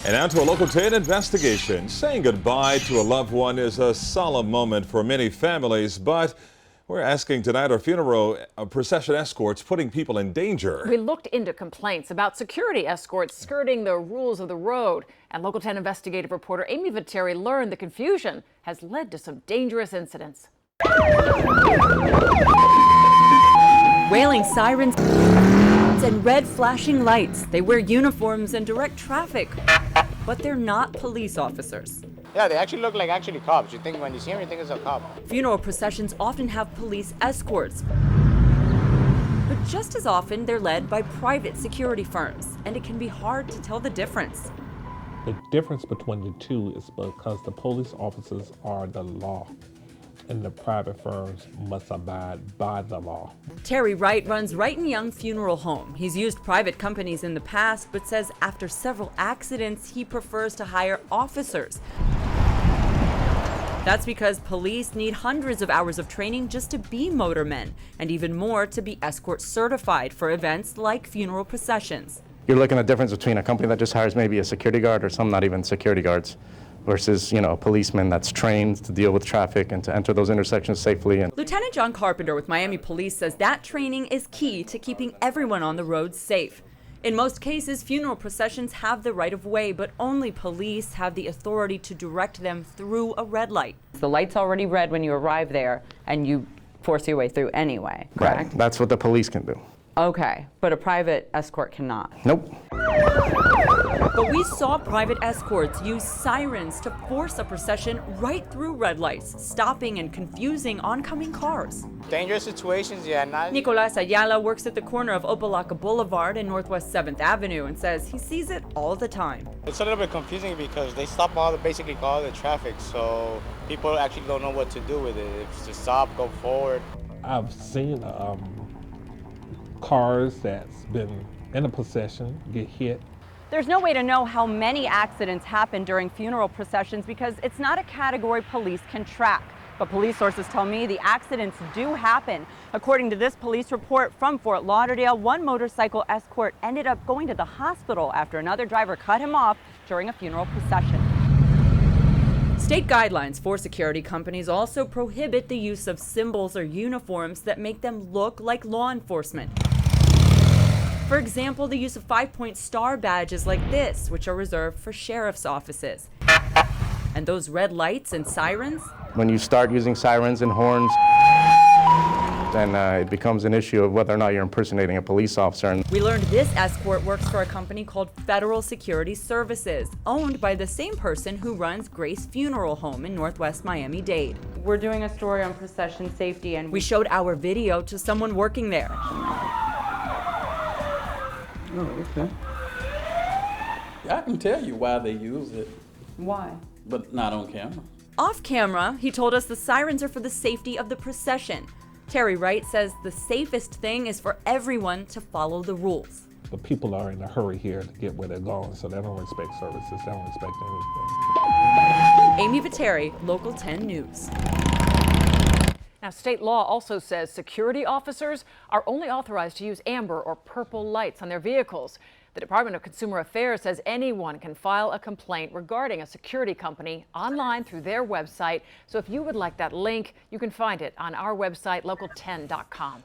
And now to a Local 10 investigation. Saying goodbye to a loved one is a solemn moment for many families, but we're asking tonight, are funeral procession escorts putting people in danger? We looked into complaints about security escorts skirting the rules of the road, and Local 10 investigative reporter Amy Viteri learned the confusion has led to some dangerous incidents. Wailing sirens and red flashing lights. They wear uniforms and direct traffic, but they're not police officers. Yeah, they actually look like cops. You think when you see them, you think it's a cop. Funeral processions often have police escorts, but just as often they're led by private security firms, and it can be hard to tell the difference. The difference between the two is because the police officers are the law, and the private firms must abide by the law. Terry Wright runs Wright & Young Funeral Home. He's used private companies in the past, but says after several accidents, he prefers to hire officers. That's because police need hundreds of hours of training just to be motormen, and even more to be escort certified for events like funeral processions. You're looking at the difference between a company that just hires maybe a security guard or some not even security guards, versus, a policeman that's trained to deal with traffic and to enter those intersections safely. And Lieutenant John Carpenter with Miami Police says that training is key to keeping everyone on the road safe. In most cases, funeral processions have the right of way, but only police have the authority to direct them through a red light. The light's already red when you arrive there, and you force your way through anyway, correct? Right. That's what the police can do. Okay, but a private escort cannot. Nope. But we saw private escorts use sirens to force a procession right through red lights, stopping and confusing oncoming cars. Dangerous situations, yeah. Nicolas Ayala works at the corner of Opalaca Boulevard and Northwest 7th Avenue and says he sees it all the time. It's a little bit confusing because they stop basically all the traffic, so people actually don't know what to do with it. If to stop, go forward. I've seen cars that's been in a procession get hit. There's no way to know how many accidents happen during funeral processions because it's not a category police can track. But police sources tell me the accidents do happen. According to this police report from Fort Lauderdale, one motorcycle escort ended up going to the hospital after another driver cut him off during a funeral procession. State guidelines for security companies also prohibit the use of symbols or uniforms that make them look like law enforcement. For example, the use of 5-point star badges like this, which are reserved for sheriff's offices. And those red lights and sirens? When you start using sirens and horns, then it becomes an issue of whether or not you're impersonating a police officer. We learned this escort works for a company called Federal Security Services, owned by the same person who runs Grace Funeral Home in Northwest Miami-Dade. We're doing a story on procession safety, and we showed our video to someone working there. Oh, okay. I can tell you why they use it. Why? But not on camera. Off camera, he told us the sirens are for the safety of the procession. Terry Wright says the safest thing is for everyone to follow the rules. But people are in a hurry here to get where they're going, so they don't respect services, they don't respect anything. Amy Viteri, Local 10 News. Now, state law also says security officers are only authorized to use amber or purple lights on their vehicles. The Department of Consumer Affairs says anyone can file a complaint regarding a security company online through their website. So if you would like that link, you can find it on our website, local10.com.